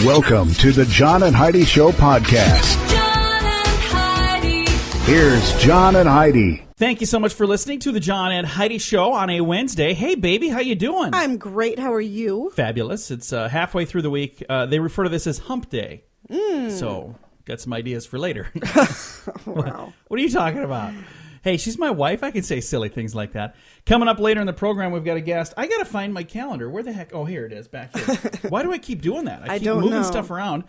Welcome to the John and Heidi Show podcast. John and Heidi. Here's John and Heidi. Thank you so much for listening to the John and Heidi Show on a Wednesday. Hey, baby, how you doing? I'm great. How are you? Fabulous. It's halfway through the week. They refer to this as Hump Day. So, got some ideas for later. Wow. What are you talking about? Hey, she's my wife. I can say silly things like that. Coming up later in the program, we've got a guest. I got to find my calendar. Where the heck? Oh, here it is, back here. Why do I keep doing that? I keep don't moving know. stuff around.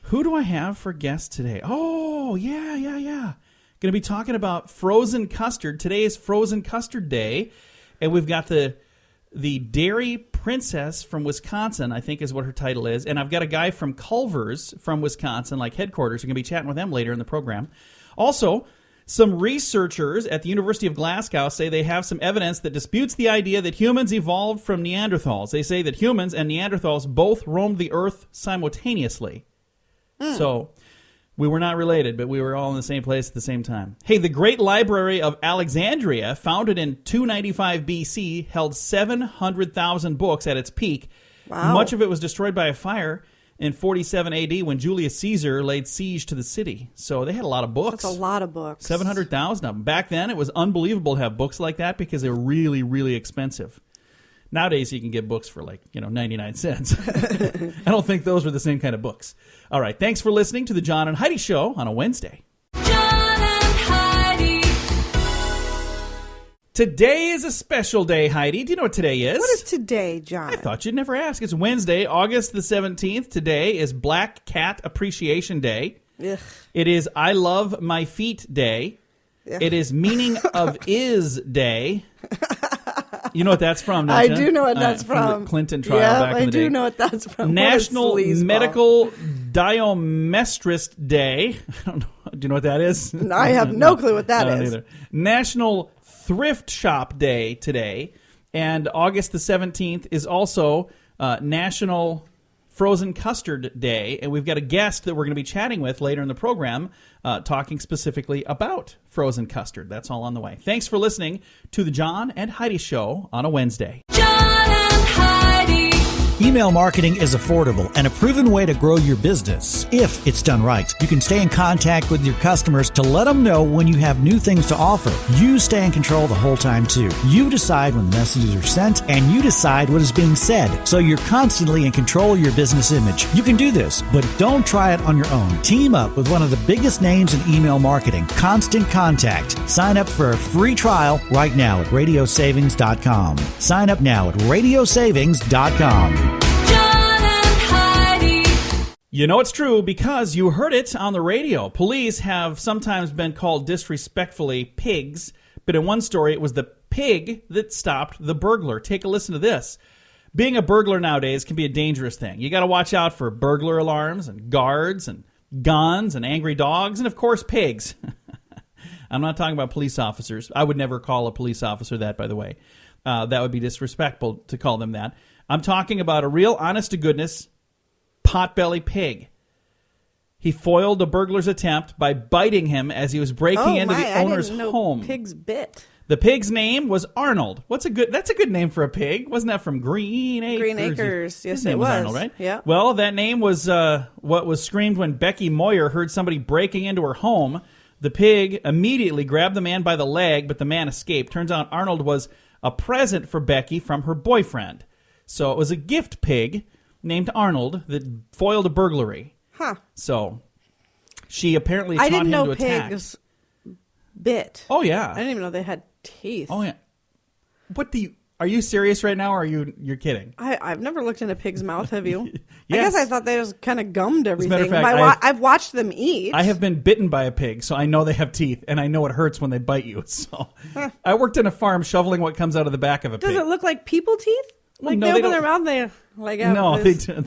Who do I have for guest today? Oh, yeah. Going to be talking about frozen custard. Today is Frozen Custard Day, and we've got the Dairy Princess from Wisconsin, I think is what her title is, and I've got a guy from Culver's from Wisconsin, like headquarters. We're going to be chatting with them later in the program. Also, some researchers at the University of Glasgow say they have some evidence that disputes the idea that humans evolved from Neanderthals. They say that humans and Neanderthals both roamed the earth simultaneously. So, we were not related, but we were all in the same place at the same time. Hey, the Great Library of Alexandria, founded in 295 BC, held 700,000 books at its peak. Wow. Much of it was destroyed by a fire in 47 AD when Julius Caesar laid siege to the city. So they had a lot of books. That's a lot of books. 700,000 of them. Back then, it was unbelievable to have books like that because they were really, really expensive. Nowadays, you can get books for 99 cents. I don't think those were the same kind of books. All right, thanks for listening to the John and Heidi Show on a Wednesday. John and Heidi. Today is a special day, Heidi. Do you know what today is? What is today, John? I thought you'd never ask. It's Wednesday, August the 17th. Today is Black Cat Appreciation Day. Ugh. It is I Love My Feet Day. Ugh. It is Meaning of Is Day. You know what that's from, don't I you? do know what that's from. The Clinton trial back in the day. I do know what that's from. National What a sleazeball. Medical Diomestrist Day. I don't know. Do you know what that is? I have no clue what that I don't is. either. National Thrift Shop Day today. And August the 17th is also National Frozen Custard Day. And we've got a guest that we're going to be chatting with later in the program, talking specifically about frozen custard. That's all on the way. Thanks for listening to the John and Heidi Show on a Wednesday. John and Heidi. Email marketing is affordable and a proven way to grow your business if it's done right. You can stay in contact with your customers to let them know when you have new things to offer. You stay in control the whole time too. You decide when the messages are sent and you decide what is being said. So you're constantly in control of your business image. You can do this, but don't try it on your own. Team up with one of the biggest names in email marketing, Constant Contact. Sign up for a free trial right now at radiosavings.com. Sign up now at radiosavings.com. John and Heidi. You know it's true because you heard it on the radio. Police have sometimes been called disrespectfully pigs, but in one story it was the pig that stopped the burglar. Take a listen to this. Being a burglar nowadays can be a dangerous thing. You got to watch out for burglar alarms and guards and guns and angry dogs and, of course, pigs. I'm not talking about police officers. I would never call a police officer that, by the way. That would be disrespectful to call them that. I'm talking about a real honest-to-goodness potbelly pig. He foiled a burglar's attempt by biting him as he was breaking into the owner's I didn't know home. Pigs bit. The pig's name was Arnold. That's a good name for a pig. Wasn't that from Green Acres? Green Acres. Yes, His name it was was. Arnold, right? Yeah. Well, that name was what was screamed when Becky Moyer heard somebody breaking into her home. The pig immediately grabbed the man by the leg, but the man escaped. Turns out Arnold was a present for Becky from her boyfriend. So it was a gift pig named Arnold that foiled a burglary. Huh. So she apparently taught I didn't him know to attack. pigs bit. Oh, yeah. I didn't even know they had teeth. Oh, yeah. Are you serious right now, or you're kidding? I've never looked in a pig's mouth, have you? Yes. I guess I thought they just kind of gummed everything. matter of fact, I've watched them eat. I have been bitten by a pig, so I know they have teeth, and I know it hurts when they bite you. So I worked in a farm shoveling what comes out of the back of a pig. Does it look like people teeth? Well, Like no, they they open their don't- mouth, they like No, they this- don't.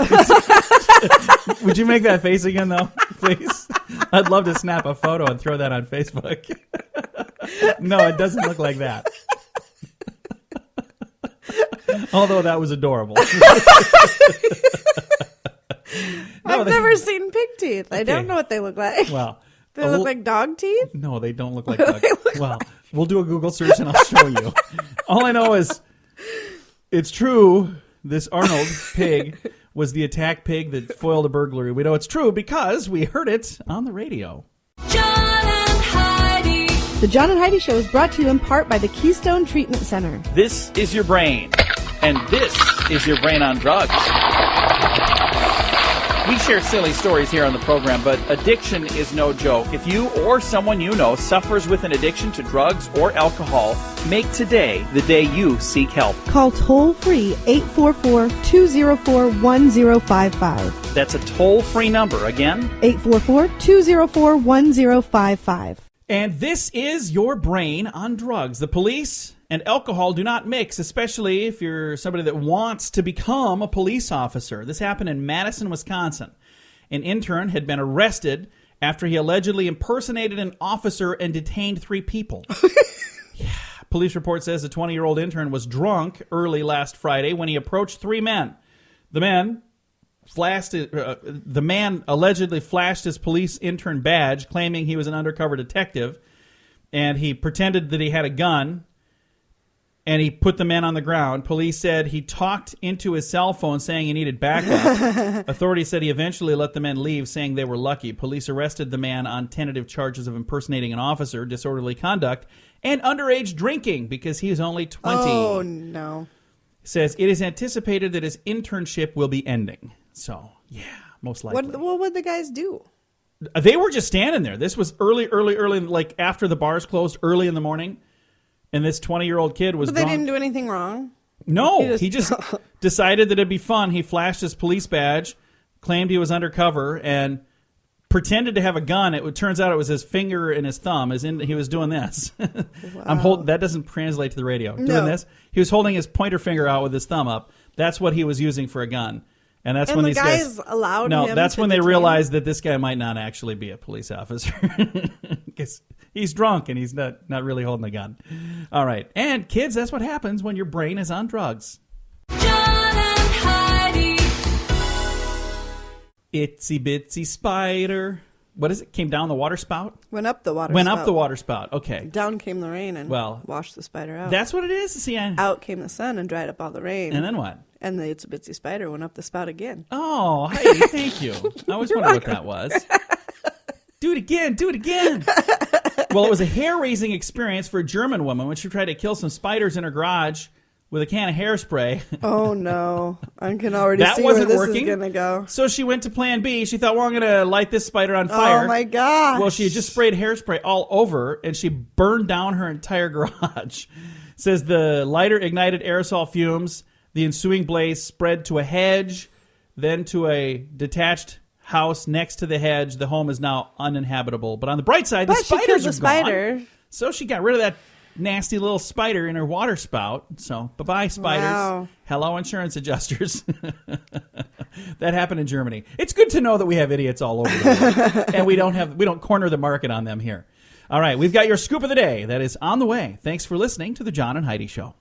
Would you make that face again, though, please? I'd love to snap a photo and throw that on Facebook. No, it doesn't look like that. Although that was adorable. I've never seen pig teeth. I don't know what they look like. Well, They look like dog teeth? No, they don't look like dog. Well, we'll do a Google search and I'll show you. All I know is it's true. This Arnold pig was the attack pig that foiled a burglary. We know it's true because we heard it on the radio. John and Heidi. The John and Heidi Show is brought to you in part by the Keystone Treatment Center. This is your brain, and this is your brain on drugs. We share silly stories here on the program, but addiction is no joke. If you or someone you know suffers with an addiction to drugs or alcohol, make today the day you seek help. Call toll-free 844-204-1055. That's a toll-free number. Again, 844-204-1055. And this is your brain on drugs. The police and alcohol do not mix, especially if you're somebody that wants to become a police officer. This happened in Madison, Wisconsin. An intern had been arrested after he allegedly impersonated an officer and detained 3 people. Police report says the 20-year-old intern was drunk early last Friday when he approached 3 men. The man allegedly flashed his police intern badge, claiming he was an undercover detective, and he pretended that he had a gun, and he put the men on the ground. Police said he talked into his cell phone saying he needed backup. Authorities said he eventually let the men leave, saying they were lucky. Police arrested the man on tentative charges of impersonating an officer, disorderly conduct, and underage drinking because he is only 20. Oh, no. Says it is anticipated that his internship will be ending. So, yeah, most likely. What would the guys do? They were just standing there. This was early, like after the bars closed, early in the morning. And this 20-year-old kid was But they drunk. didn't do anything wrong? No, he just decided that it'd be fun. He flashed his police badge, claimed he was undercover, and pretended to have a gun. It turns out it was his finger and his thumb. He was doing this. Wow. That doesn't translate to the radio. No. Doing this. He was holding his pointer finger out with his thumb up. That's what he was using for a gun. And that's when the these guys allowed No, him that's to when they detain? realized that this guy might not actually be a police officer. Because he's drunk and he's not really holding a gun. All right. And kids, that's what happens when your brain is on drugs. John and Heidi. Itsy bitsy spider. What is it? Came down the water spout? Went up the water Went spout. up the water spout. Okay. Down came the rain and washed the spider out. That's what it is? See, Out came the sun and dried up all the rain. And then what? And the itsy bitsy spider went up the spout again. Oh, Heidi, thank you. I always wondered what that was. Do it again. Do it again. Well, it was a hair-raising experience for a German woman when she tried to kill some spiders in her garage with a can of hairspray. Oh, no. I can already That see where wasn't this working. is going to go. So she went to plan B. She thought, well, I'm going to light this spider on fire. Oh, my gosh. Well, she had just sprayed hairspray all over, and she burned down her entire garage. Says the lighter ignited aerosol fumes. The ensuing blaze spread to a hedge, then to a detached house next to the hedge. The home is now uninhabitable. But on the bright side, the But she killed spiders the are spider. gone. So she got rid of that nasty little spider in her water spout. So bye-bye, spiders. Wow. Hello, insurance adjusters. That happened in Germany. It's good to know that we have idiots all over the world, and we don't corner the market on them here. All right, we've got your scoop of the day that is on the way. Thanks for listening to the John and Heidi Show.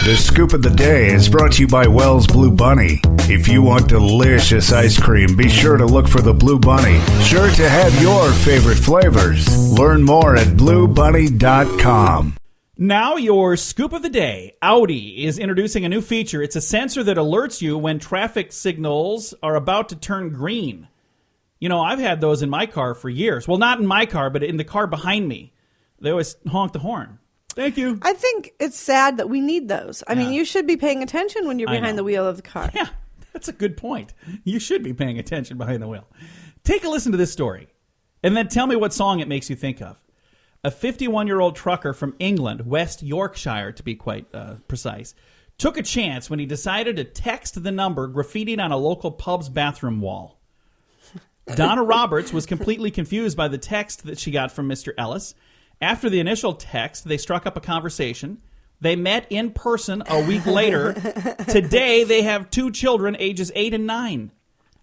The Scoop of the Day is brought to you by Wells Blue Bunny. If you want delicious ice cream, be sure to look for the Blue Bunny. Sure to have your favorite flavors. Learn more at bluebunny.com. Now your scoop of the day. Audi is introducing a new feature. It's a sensor that alerts you when traffic signals are about to turn green. You know, I've had those in my car for years. Well, not in my car, but in the car behind me. They always honk the horn. Thank you. I think it's sad that we need those. I mean, you should be paying attention when you're I know. behind the wheel of the car. Yeah, that's a good point. You should be paying attention behind the wheel. Take a listen to this story, and then tell me what song it makes you think of. A 51-year-old trucker from England, West Yorkshire to be quite precise, took a chance when he decided to text the number graffitied on a local pub's bathroom wall. Donna Roberts was completely confused by the text that she got from Mr. Ellis. After the initial text, they struck up a conversation. They met in person a week later. Today, they have 2 children, ages 8 and 9.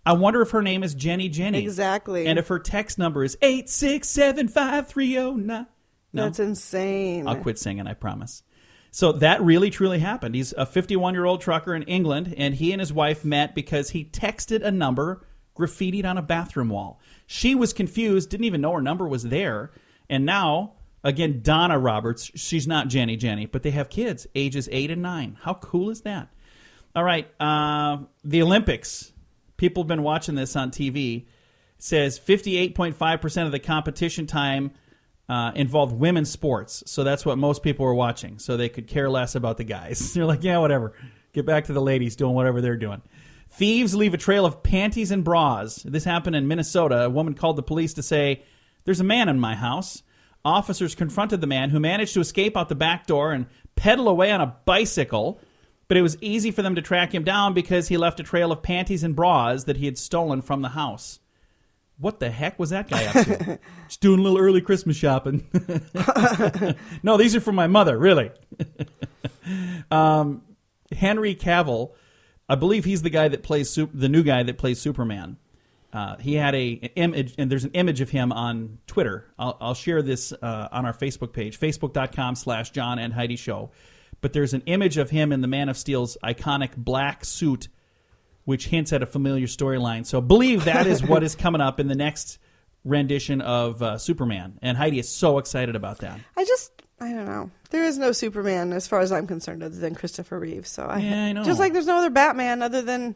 I wonder if her name is Jenny. Exactly. And if her text number is 8675309. No? That's insane. I'll quit singing, I promise. So that really, truly happened. He's a 51-year-old trucker in England, and he and his wife met because he texted a number graffitied on a bathroom wall. She was confused, didn't even know her number was there, and now... Again, Donna Roberts, she's not Jenny, but they have kids, ages 8 and 9. How cool is that? All right, the Olympics people have been watching this on TV. It says 58.5% of the competition time involved women's sports. So that's what most people were watching. So they could care less about the guys. They're like, yeah, whatever. Get back to the ladies doing whatever they're doing. Thieves leave a trail of panties and bras. This happened in Minnesota. A woman called the police to say, there's a man in my house. Officers confronted the man, who managed to escape out the back door and pedal away on a bicycle. But it was easy for them to track him down because he left a trail of panties and bras that he had stolen from the house. What the heck was that guy up to? Just doing a little early Christmas shopping. No, these are from my mother, really. Henry Cavill, I believe he's the guy that plays the new guy that plays Superman. He had an image, and there's an image of him on Twitter. I'll share this on our Facebook page, facebook.com/John and Heidi Show. But there's an image of him in the Man of Steel's iconic black suit, which hints at a familiar storyline. So I believe that is what is coming up in the next rendition of Superman. And Heidi is so excited about that. I don't know. There is no Superman as far as I'm concerned other than Christopher Reeve. So I know. Just like there's no other Batman other than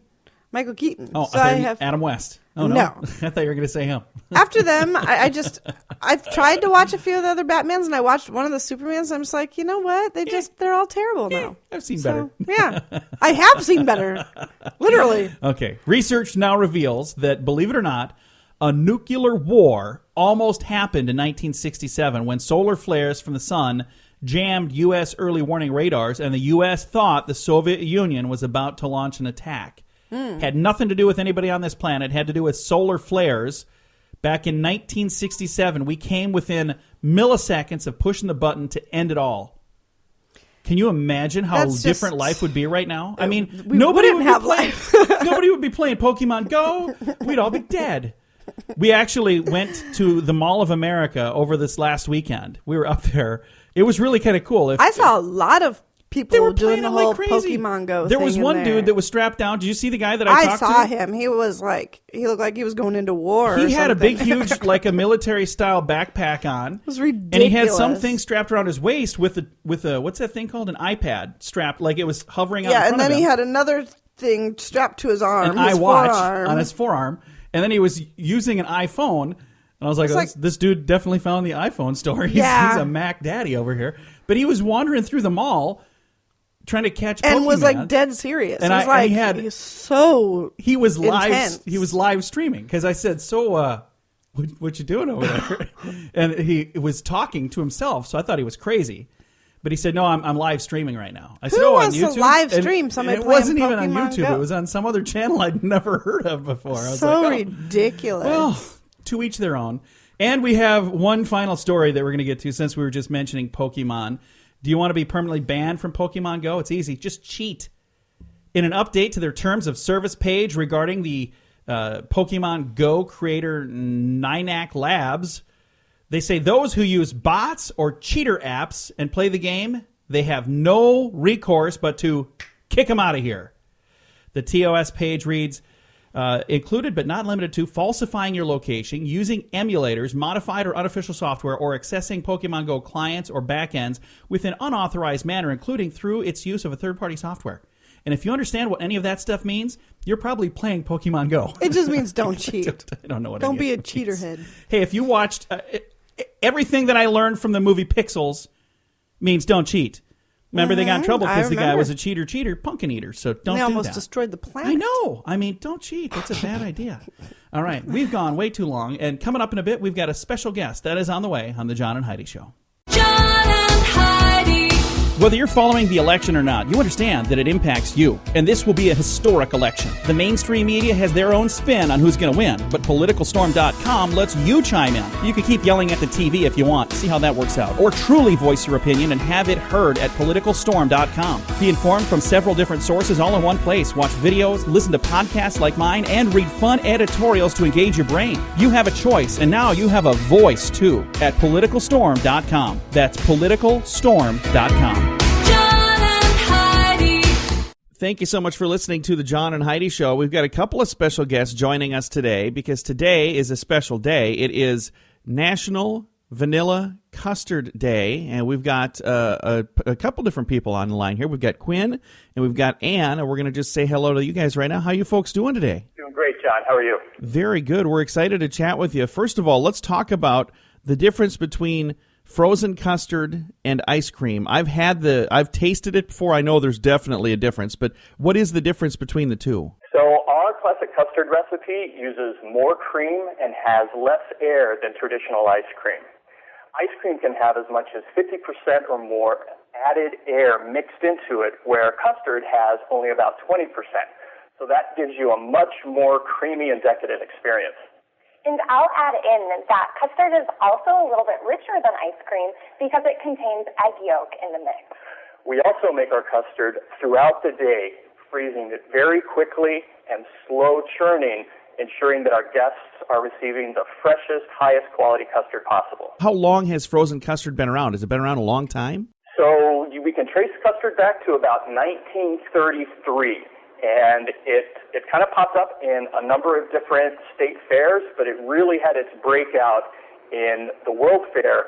Michael Keaton. Oh, so I have Adam West. Oh, no. I thought you were going to say him. After them, I've tried to watch a few of the other Batmans, and I watched one of the Supermans, and I'm just like, you know what? They're all terrible now. I've seen better. Yeah. I have seen better. Literally. Okay. Research now reveals that, believe it or not, a nuclear war almost happened in 1967 when solar flares from the sun jammed U.S. early warning radars, and the U.S. thought the Soviet Union was about to launch an attack. Had nothing to do with anybody on this planet. Had to do with solar flares. Back in 1967, we came within milliseconds of pushing the button to end it all. Can you imagine how different life would be right now? I mean, nobody would have life. Nobody would be playing Pokemon Go. We'd all be dead. We actually went to the Mall of America over this last weekend. We were up there. It was really kind of cool. I saw a lot of people doing the whole like crazy. Pokemon Go There thing was one dude that was strapped down. Did you see the guy that I talked to? I saw him. He looked like he was going into war. He had a big, huge, like a military-style backpack on. It was ridiculous. And he had something strapped around his waist with a what's that thing called? An iPad strapped, like it was hovering out in front of him. Yeah, and then he had another thing strapped to his arm, an iWatch on his forearm. And then he was using an iPhone. And I was like, this dude definitely found the iPhone store. He's a Mac daddy over here. But he was wandering through the mall trying to catch Pokemon. And was like dead serious. And he was live streaming because I said, so what you doing over there? And he was talking to himself, so I thought he was crazy. But he said, no, I'm live streaming right now. I said, on YouTube? Who wants to live stream somebody and it playing wasn't even on Pokemon YouTube. Go? It was on some other channel I'd never heard of before. I was so like, ridiculous. Well, to each their own. And we have one final story that we're going to get to since we were just mentioning Pokemon. Do you want to be permanently banned from Pokemon Go? It's easy. Just cheat. In an update to their terms of service page regarding the Pokemon Go creator Niantic Labs, they say those who use bots or cheater apps and play the game, they have no recourse but to kick them out of here. The TOS page reads, included but not limited to falsifying your location, using emulators, modified or unofficial software, or accessing Pokemon Go clients or backends with an unauthorized manner, including through its use of a third-party software. And if you understand what any of that stuff means, you're probably playing Pokemon Go. It just means don't cheat. I don't know what Don't be a means. cheater head. Hey, if you watched everything that I learned from the movie Pixels means don't cheat. Remember, they got in trouble because the guy was a cheater, pumpkin eater. So don't do that. They almost destroyed the planet. I know. I mean, don't cheat. That's a bad idea. All right. We've gone way too long. And coming up in a bit, we've got a special guest that is on the way on the John and Heidi Show. John and Heidi. Whether you're following the election or not, you understand that it impacts you. And this will be a historic election. The mainstream media has their own spin on who's going to win, but PoliticalStorm.com lets you chime in. You can keep yelling at the TV if you want. See how that works out. Or truly voice your opinion and have it heard at PoliticalStorm.com. Be informed from several different sources all in one place. Watch videos, listen to podcasts like mine, and read fun editorials to engage your brain. You have a choice, and now you have a voice, too, at PoliticalStorm.com. That's PoliticalStorm.com. Thank you so much for listening to the John and Heidi Show. We've got a couple of special guests joining us today because today is a special day. It is National Vanilla Custard Day, and we've got a couple different people on the line here. We've got Quinn and we've got Ann, and we're going to just say hello to you guys right now. How are you folks doing today? Doing great. John. How are you? Very good. We're excited to chat with you. First of all, let's talk about the difference between frozen custard and ice cream. I've tasted it before. I know there's definitely a difference, but what is the difference between the two? So our classic custard recipe uses more cream and has less air than traditional ice cream. Ice cream can have as much as 50% or more added air mixed into it, where custard has only about 20%. So that gives you a much more creamy and decadent experience. And I'll add in that custard is also a little bit richer than ice cream because it contains egg yolk in the mix. We also make our custard throughout the day, freezing it very quickly and slow churning, ensuring that our guests are receiving the freshest, highest quality custard possible. How long has frozen custard been around? Has it been around a long time? So we can trace custard back to about 1933. And it kind of popped up in a number of different state fairs, but it really had its breakout in the World Fair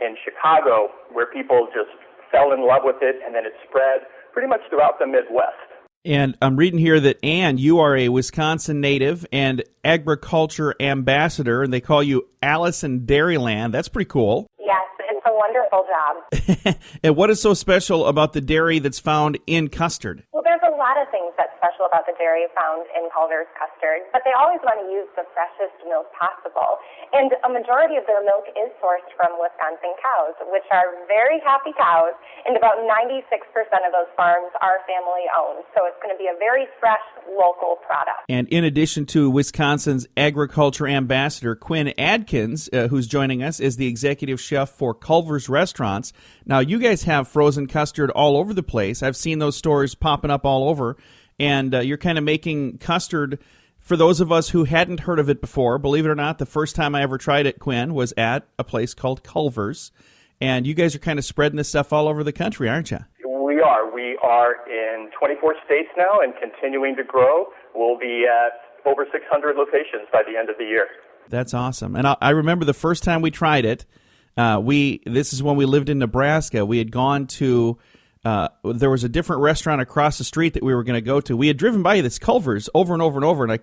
in Chicago, where people just fell in love with it, and then it spread pretty much throughout the Midwest. And I'm reading here that, Ann, you are a Wisconsin native and agriculture ambassador, and they call you Alice in Dairyland. That's pretty cool. Yes, it's a wonderful job. And what is so special about the dairy that's found in custard? Well, there's a lot of things that's special about the dairy found in Culver's custard, but they always want to use the freshest milk possible. And a majority of their milk is sourced from Wisconsin cows, which are very happy cows, and about 96% of those farms are family-owned. So it's going to be a very fresh, local product. And in addition to Wisconsin's agriculture ambassador, Quinn Adkins, who's joining us, is the executive chef for Culver's Restaurants. Now, you guys have frozen custard all over the place. I've seen those stores popping up all over. And you're kind of making custard for those of us who hadn't heard of it before. Believe it or not, the first time I ever tried it, Quinn, was at a place called Culver's. And you guys are kind of spreading this stuff all over the country, aren't you? We are. We are in 24 states now and continuing to grow. We'll be at over 600 locations by the end of the year. That's awesome. And I remember the first time we tried it, this is when we lived in Nebraska. We had gone to... there was a different restaurant across the street that we were going to go to. We had driven by this Culver's over and over and over, and I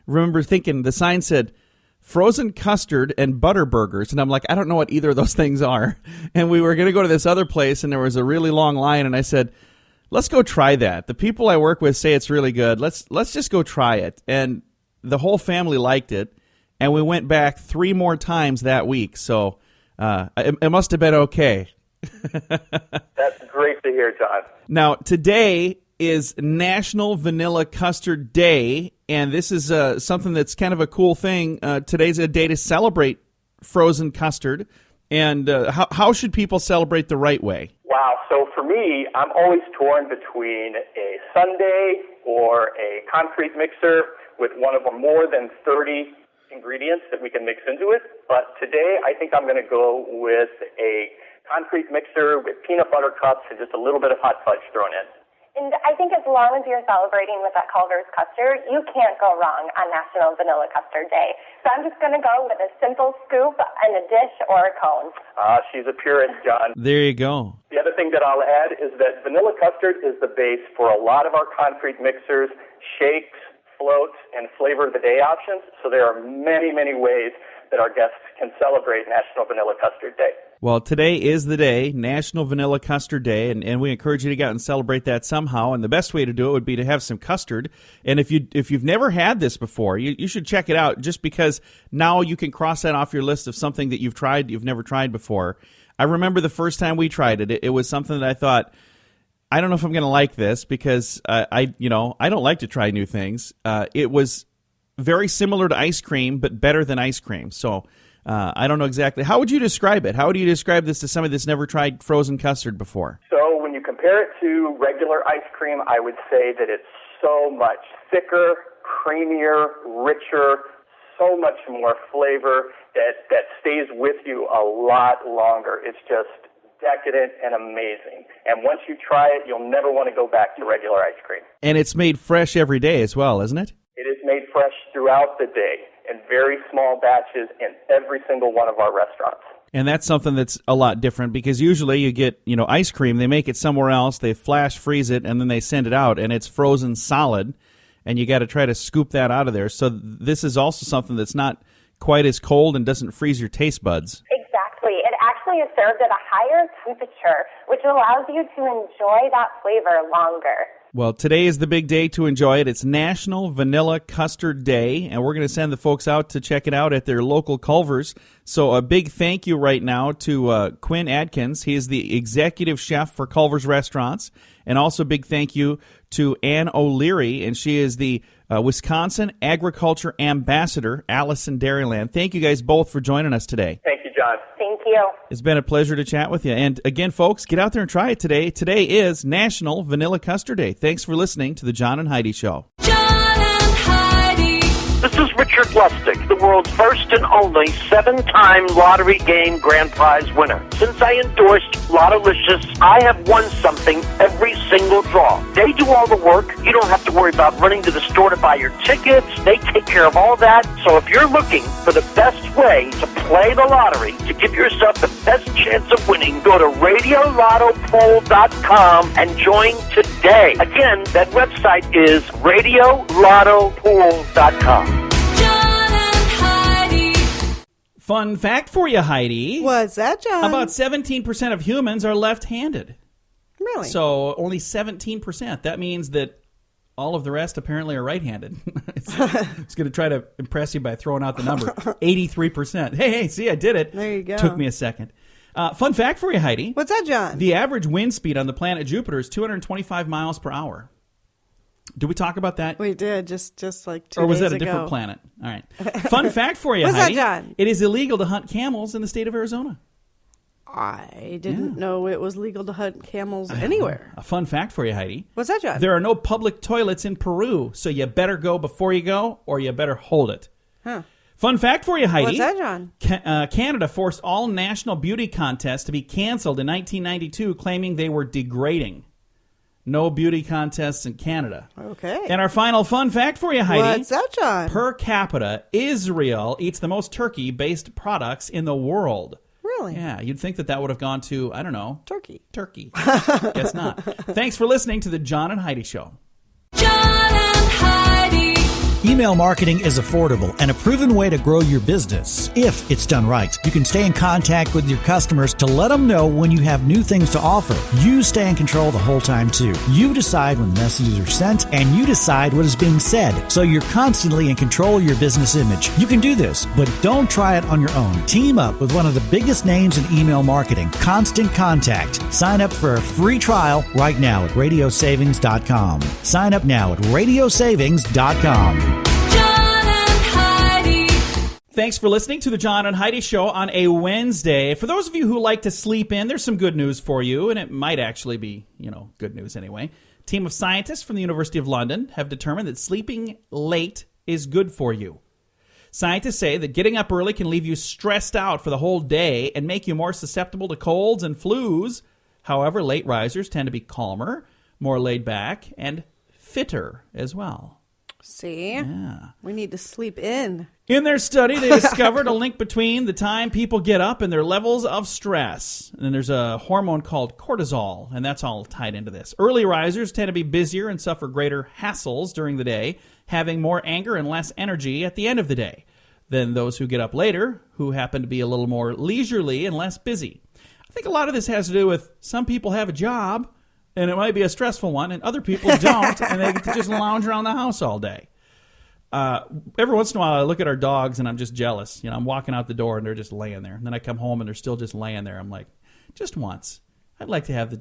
remember thinking, the sign said frozen custard and butter burgers, and I'm like, I don't know what either of those things are. And we were going to go to this other place, and there was a really long line, and I said, let's go try that. The people I work with say it's really good. Let's just go try it. And the whole family liked it, and we went back 3 more times that week, so it must have been okay. That's great to hear, John. Now, today is National Vanilla Custard Day, and this is something that's kind of a cool thing. Today's a day to celebrate frozen custard, and how should people celebrate the right way? Wow. So for me, I'm always torn between a sundae or a concrete mixer with one of more than 30 ingredients that we can mix into it. But today, I think I'm going to go with a concrete mixer with peanut butter cups and just a little bit of hot fudge thrown in. And I think as long as you're celebrating with that Culver's custard, you can't go wrong on National Vanilla Custard Day. So I'm just going to go with a simple scoop and a dish or a cone. She's a purist, John. There you go. The other thing that I'll add is that vanilla custard is the base for a lot of our concrete mixers, shakes, floats, and flavor of the day options. So there are many, many ways that our guests can celebrate National Vanilla Custard Day. Well, today is the day, National Vanilla Custard Day, and we encourage you to get out and celebrate that somehow. And the best way to do it would be to have some custard. And if you've never had this before, you should check it out, just because now you can cross that off your list of something that you've never tried before. I remember the first time we tried it, it was something that I thought, I don't know if I'm going to like this, because I don't like to try new things. It was very similar to ice cream, but better than ice cream. So I don't know exactly. How would you describe it? How would you describe this to somebody that's never tried frozen custard before? So when you compare it to regular ice cream, I would say that it's so much thicker, creamier, richer, so much more flavor that stays with you a lot longer. It's just decadent and amazing. And once you try it, you'll never want to go back to regular ice cream. And it's made fresh every day as well, isn't it? It is made fresh throughout the day in very small batches in every single one of our restaurants. And that's something that's a lot different, because usually you get, ice cream, they make it somewhere else, they flash freeze it, and then they send it out, and it's frozen solid. and you got to try to scoop that out of there. So this is also something that's not quite as cold and doesn't freeze your taste buds. Exactly. It actually is served at a higher temperature, which allows you to enjoy that flavor longer. Well, today is the big day to enjoy it. It's National Vanilla Custard Day, and we're going to send the folks out to check it out at their local Culver's. So a big thank you right now to Quinn Adkins. He is the executive chef for Culver's Restaurants. And also a big thank you to Ann O'Leary, and she is the Wisconsin Agriculture Ambassador, Allison Dairyland. Thank you guys both for joining us today. Thank you, John. Thank you. It's been a pleasure to chat with you. And again, folks, get out there and try it today. Today is National Vanilla Custard Day. Thanks for listening to the John and Heidi Show. John and Heidi. This is Richard Lustig, the world's first and only 7-time lottery game grand prize winner. Since I endorsed Lottolicious, I have won something every single draw. They do all the work. You don't have to worry about running to the store to buy your tickets. They take care of all that. So if you're looking for the best way to play the lottery, to give yourself the best chance of winning, go to RadioLottoPool.com and join today. Again, that website is RadioLottoPool.com. John and Heidi. Fun fact for you, Heidi. What's that, John? About 17% of humans are left-handed. Really? So only 17%. That means that all of the rest apparently are right-handed. I was going to try to impress you by throwing out the number. 83%. Hey, see, I did it. There you go. Took me a second. Fun fact for you, Heidi. What's that, John? The average wind speed on the planet Jupiter is 225 miles per hour. Did we talk about that? We did just like 2 days ago. Or was that a different planet? All right. Fun fact for you, What's Heidi. that, John? It is illegal to hunt camels in the state of Arizona. I didn't know it was legal to hunt camels anywhere. A fun fact for you, Heidi. What's that, John? There are no public toilets in Peru, so you better go before you go, or you better hold it. Huh. Fun fact for you, Heidi. What's that, John? Canada forced all national beauty contests to be canceled in 1992, claiming they were degrading. No beauty contests in Canada. Okay. And our final fun fact for you, Heidi. What's that, John? Per capita, Israel eats the most turkey-based products in the world. Really? Yeah, you'd think that would have gone to, I don't know. Turkey. Guess not. Thanks for listening to the John and Heidi Show. John and Heidi. Email marketing is affordable and a proven way to grow your business. If it's done right, you can stay in contact with your customers to let them know when you have new things to offer. You stay in control the whole time, too. You decide when messages are sent, and you decide what is being said. So you're constantly in control of your business image. You can do this, but don't try it on your own. Team up with one of the biggest names in email marketing, Constant Contact. Sign up for a free trial right now at radiosavings.com. Sign up now at radiosavings.com. John and Heidi. Thanks for listening to the John and Heidi Show on a Wednesday. For those of you who like to sleep in, there's some good news for you, and it might actually be, good news anyway. A team of scientists from the University of London have determined that sleeping late is good for you. Scientists say that getting up early can leave you stressed out for the whole day and make you more susceptible to colds and flus. However, late risers tend to be calmer, more laid back, and fitter as well. See? Yeah. We need to sleep in. In their study, they discovered a link between the time people get up and their levels of stress. And then there's a hormone called cortisol, and that's all tied into this. Early risers tend to be busier and suffer greater hassles during the day, having more anger and less energy at the end of the day than those who get up later, who happen to be a little more leisurely and less busy. I think a lot of this has to do with some people have a job, and it might be a stressful one, and other people don't, and they get to just lounge around the house all day. Every once in a while, I look at our dogs, and I'm just jealous. I'm walking out the door, and they're just laying there. And then I come home, and they're still just laying there. I'm like, just once. I'd like to have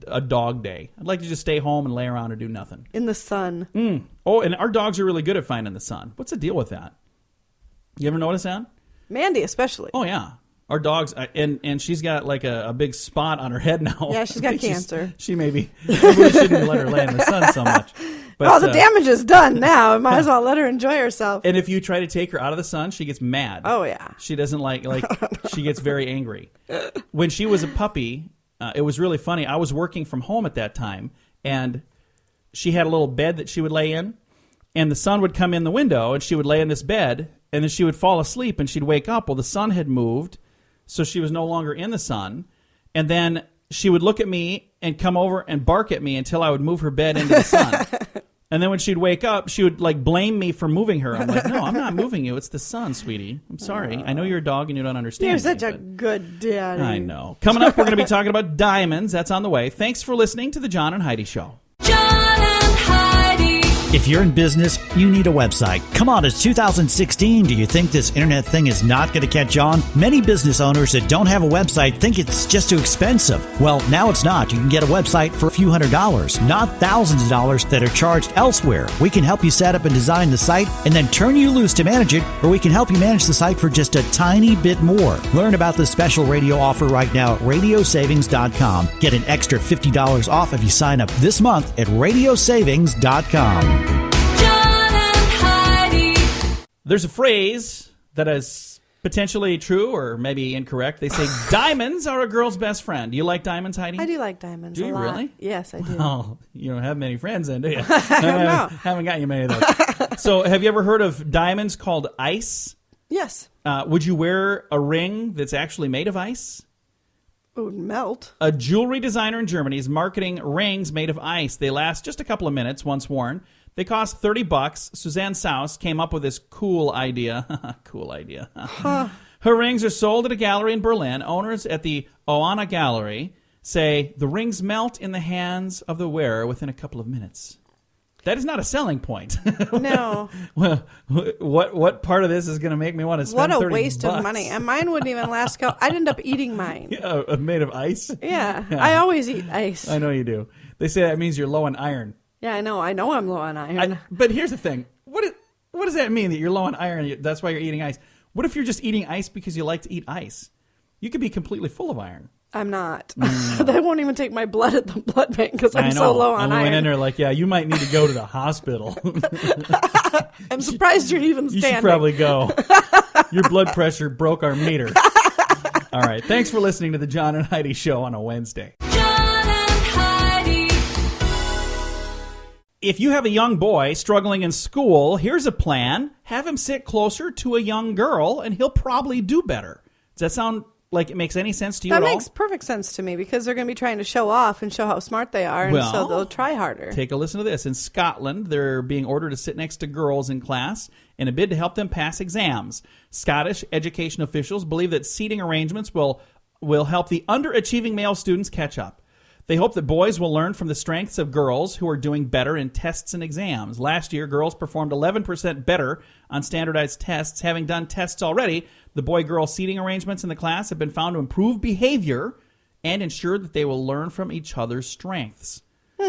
a dog day. I'd like to just stay home and lay around and do nothing. In the sun. Oh, and our dogs are really good at finding the sun. What's the deal with that? You ever notice that? Mandy especially. Oh, yeah. Our dogs, and she's got like a big spot on her head now. Yeah, she's got cancer. Maybe we shouldn't let her lay in the sun so much. But, all the damage is done now. I might as well let her enjoy herself. And if you try to take her out of the sun, she gets mad. Oh, yeah. She doesn't like she gets very angry. When she was a puppy, it was really funny. I was working from home at that time, and she had a little bed that she would lay in, and the sun would come in the window, and she would lay in this bed, and then she would fall asleep, and she'd wake up. Well, the sun had moved, so she was no longer in the sun, and then she would look at me and come over and bark at me until I would move her bed into the sun. And then when she'd wake up, she would like blame me for moving her. I'm like, no, I'm not moving you. It's the sun, sweetie. I'm sorry. I know you're a dog and you don't understand. You're me, such a good daddy. I know. Coming up, we're going to be talking about diamonds. That's on the way. Thanks for listening to the John and Heidi Show. John and Heidi. If you're in business, you need a website. Come on, it's 2016. Do you think this internet thing is not going to catch on? Many business owners that don't have a website think it's just too expensive. Well, now it's not. You can get a website for a few $100s, not thousands of dollars that are charged elsewhere. We can help you set up and design the site and then turn you loose to manage it, or we can help you manage the site for just a tiny bit more. Learn about the special radio offer right now at radiosavings.com. Get an extra $50 off if you sign up this month at radiosavings.com. John and Heidi. There's a phrase that is potentially true or maybe incorrect. They say diamonds are a girl's best friend. Do you like diamonds, Heidi? I do like diamonds. Do you a lot. really? Yes, I do. Oh, you don't have many friends then, do you? No. Haven't got you many of those. So have you ever heard of diamonds called ice? Yes. Would you wear a ring that's actually made of ice? It would melt. A jewelry designer in Germany is marketing rings made of ice. They last just a couple of minutes once worn. They cost $30. Suzanne Saus came up with this cool idea. Cool idea. Her rings are sold at a gallery in Berlin. Owners at the Oana Gallery say the rings melt in the hands of the wearer within a couple of minutes. That is not a selling point. No. Well, what part of this is going to make me want to spend What a $30? waste of money. And mine wouldn't even last. I'd end up eating mine. Yeah, made of ice? Yeah. I always eat ice. I know you do. They say that means you're low on iron. Yeah, I know. I know I'm low on iron. But here's the thing. What does that mean that you're low on iron? That's why you're eating ice. What if you're just eating ice because you like to eat ice? You could be completely full of iron. I'm not. They won't even take my blood at the blood bank because I'm I know. so low on I iron. went in there like, yeah, you might need to go to the hospital. I'm surprised you're even You standing. should probably go. Your blood pressure broke our meter. All right. Thanks for listening to the John and Heidi Show on a Wednesday. John and Heidi. If you have a young boy struggling in school, here's a plan. Have him sit closer to a young girl, and he'll probably do better. Does that sound like it makes any sense to you That at all? makes perfect sense to me because they're going to be trying to show off and show how smart they are, and Well, so they'll try harder. Take a listen to this. In Scotland, they're being ordered to sit next to girls in class in a bid to help them pass exams. Scottish education officials believe that seating arrangements will help the underachieving male students catch up. They hope that boys will learn from the strengths of girls who are doing better in tests and exams. Last year, girls performed 11% better on standardized tests. Having done tests already, the boy-girl seating arrangements in the class have been found to improve behavior and ensure that they will learn from each other's strengths.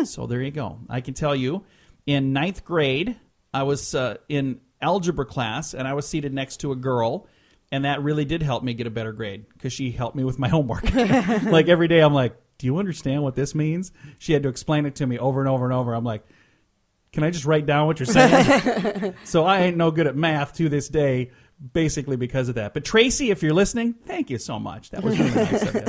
So there you go. I can tell you, in 9th grade, I was in algebra class, and I was seated next to a girl, and that really did help me get a better grade because she helped me with my homework. Like every day, I'm like, do you understand what this means? She had to explain it to me over and over and over. I'm like, can I just write down what you're saying? So I ain't no good at math to this day, basically because of that. But Tracy, if you're listening, thank you so much. That was really nice of you.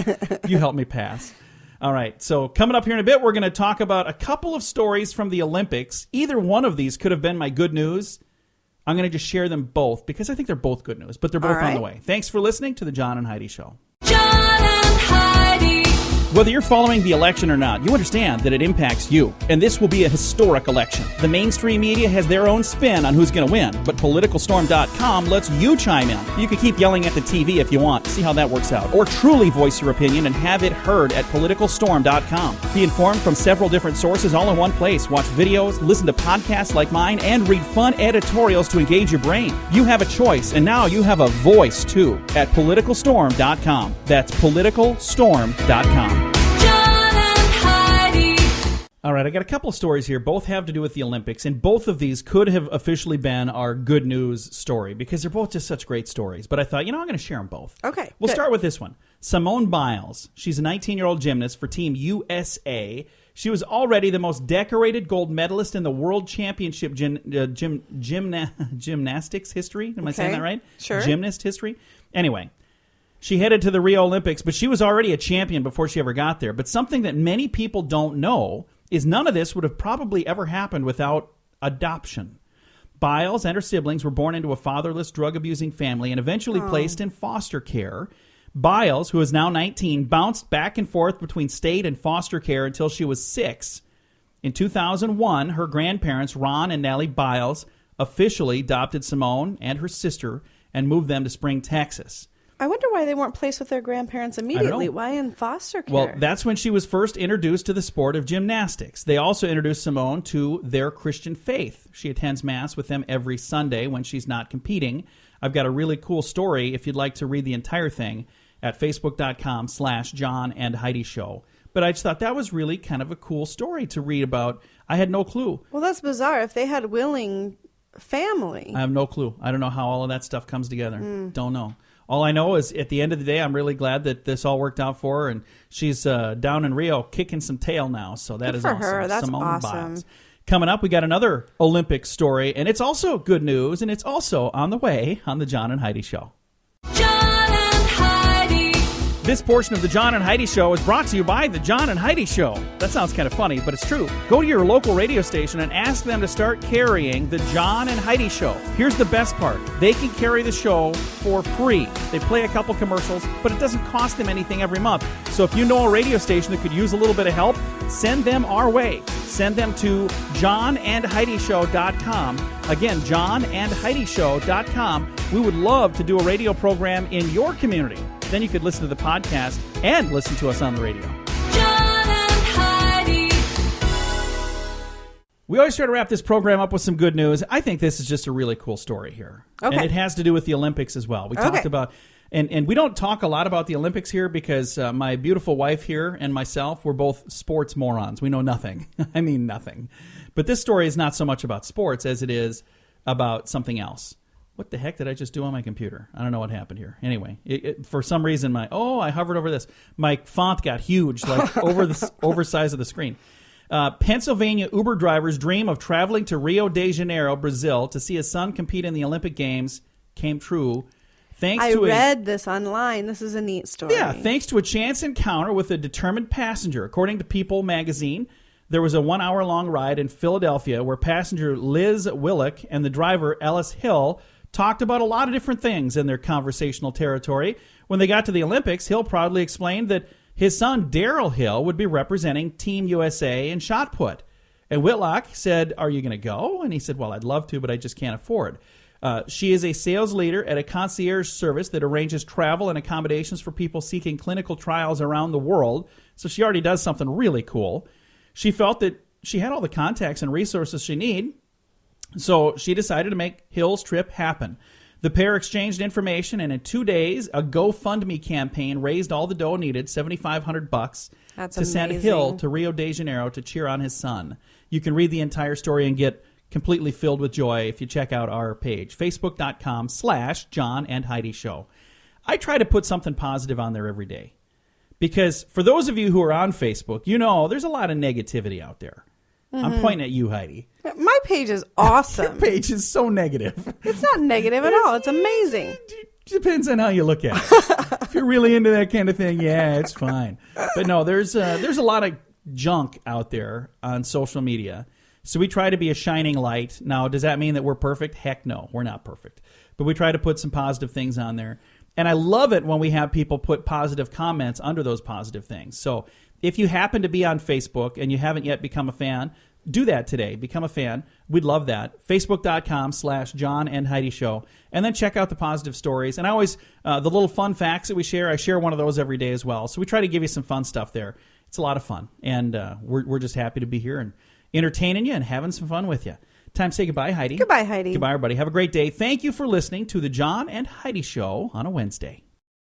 You helped me pass. All right, so coming up here in a bit, we're going to talk about a couple of stories from the Olympics. Either one of these could have been my good news. I'm going to just share them both because I think they're both good news, but they're both on the way. Thanks for listening to the John and Heidi Show. John and Heidi. Whether you're following the election or not, you understand that it impacts you. And this will be a historic election. The mainstream media has their own spin on who's going to win, but PoliticalStorm.com lets you chime in. You can keep yelling at the TV if you want. See how that works out. Or truly voice your opinion and have it heard at PoliticalStorm.com. Be informed from several different sources all in one place. Watch videos, listen to podcasts like mine, and read fun editorials to engage your brain. You have a choice, and now you have a voice, too, at PoliticalStorm.com. That's PoliticalStorm.com. All right, I got a couple of stories here. Both have to do with the Olympics, and both of these could have officially been our good news story because they're both just such great stories. But I thought, I'm going to share them both. Okay. We'll start with this one. Simone Biles. She's a 19-year-old gymnast for Team USA. She was already the most decorated gold medalist in the World Championship gymnastics history. Am I saying that right? Sure. Gymnast history. Anyway. She headed to the Rio Olympics, but she was already a champion before she ever got there. But something that many people don't know is none of this would have probably ever happened without adoption. Biles and her siblings were born into a fatherless, drug-abusing family and eventually placed in foster care. Biles, who is now 19, bounced back and forth between state and foster care until she was 6. In 2001, her grandparents, Ron and Nellie Biles, officially adopted Simone and her sister and moved them to Spring, Texas. I wonder why they weren't placed with their grandparents immediately. Why in foster care? Well, that's when she was first introduced to the sport of gymnastics. They also introduced Simone to their Christian faith. She attends Mass with them every Sunday when she's not competing. I've got a really cool story if you'd like to read the entire thing at facebook.com/John and Heidi Show. But I just thought that was really kind of a cool story to read about. I had no clue. Well, that's bizarre. If they had willing family. I have no clue. I don't know how all of that stuff comes together. Don't know. All I know is at the end of the day, I'm really glad that this all worked out for her, and she's down in Rio kicking some tail now. So that Good is for awesome. her. That's Simone awesome. Biles. Coming up, we got another Olympic story, and it's also good news, and it's also on the way on the John and Heidi Show. John and Heidi. This portion of the John and Heidi Show is brought to you by the John and Heidi Show. That sounds kind of funny, but it's true. Go to your local radio station and ask them to start carrying the John and Heidi Show. Here's the best part. They can carry the show for free. They play a couple commercials, but it doesn't cost them anything every month. So if you know a radio station that could use a little bit of help, send them our way. Send them to johnandheidishow.com. Again, johnandheidishow.com. We would love to do a radio program in your community. Then you could listen to the podcast and listen to us on the radio. John and Heidi. We always try to wrap this program up with some good news. I think this is just a really cool story here. Okay. And it has to do with the Olympics as well. We talked about, and we don't talk a lot about the Olympics here because my beautiful wife here and myself, we're both sports morons. We know nothing. I mean nothing. But this story is not so much about sports as it is about something else. What the heck did I just do on my computer? I don't know what happened here. Anyway, for some reason, I hovered over this. My font got huge, like over the oversize of the screen. Pennsylvania Uber driver's dream of traveling to Rio de Janeiro, Brazil, to see his son compete in the Olympic Games came true. I read this online. This is a neat story. Yeah, thanks to a chance encounter with a determined passenger. According to People magazine, there was a 1-hour-long ride in Philadelphia where passenger Liz Willick and the driver Ellis Hill talked about a lot of different things in their conversational territory. When they got to the Olympics, Hill proudly explained that his son, Daryl Hill, would be representing Team USA in shot put. And Whitlock said, "Are you going to go?" And he said, "Well, I'd love to, but I just can't afford." She is a sales leader at a concierge service that arranges travel and accommodations for people seeking clinical trials around the world. So she already does something really cool. She felt that she had all the contacts and resources she need. So she decided to make Hill's trip happen. The pair exchanged information, and in 2 days, a GoFundMe campaign raised all the dough needed, $7,500, to send Hill to Rio de Janeiro to cheer on his son. You can read the entire story and get completely filled with joy if you check out our page, facebook.com/John and Heidi Show. I try to put something positive on there every day. Because for those of you who are on Facebook, you know there's a lot of negativity out there. I'm pointing at you, Heidi. My page is awesome. Your page is so negative. It's not negative at all. It's amazing. Depends on how you look at it. If you're really into that kind of thing, yeah, it's fine. But no, there's a lot of junk out there on social media. So we try to be a shining light. Now, does that mean that we're perfect? Heck no, we're not perfect. But we try to put some positive things on there. And I love it when we have people put positive comments under those positive things. So if you happen to be on Facebook and you haven't yet become a fan, do that today. Become a fan. We'd love that. Facebook.com/John and Heidi Show. And then check out the positive stories. And I always, the little fun facts that we share, I share one of those every day as well. So we try to give you some fun stuff there. It's a lot of fun. And we're just happy to be here and entertaining you and having some fun with you. Time to say goodbye, Heidi. Goodbye, Heidi. Goodbye, everybody. Have a great day. Thank you for listening to the John and Heidi Show on a Wednesday.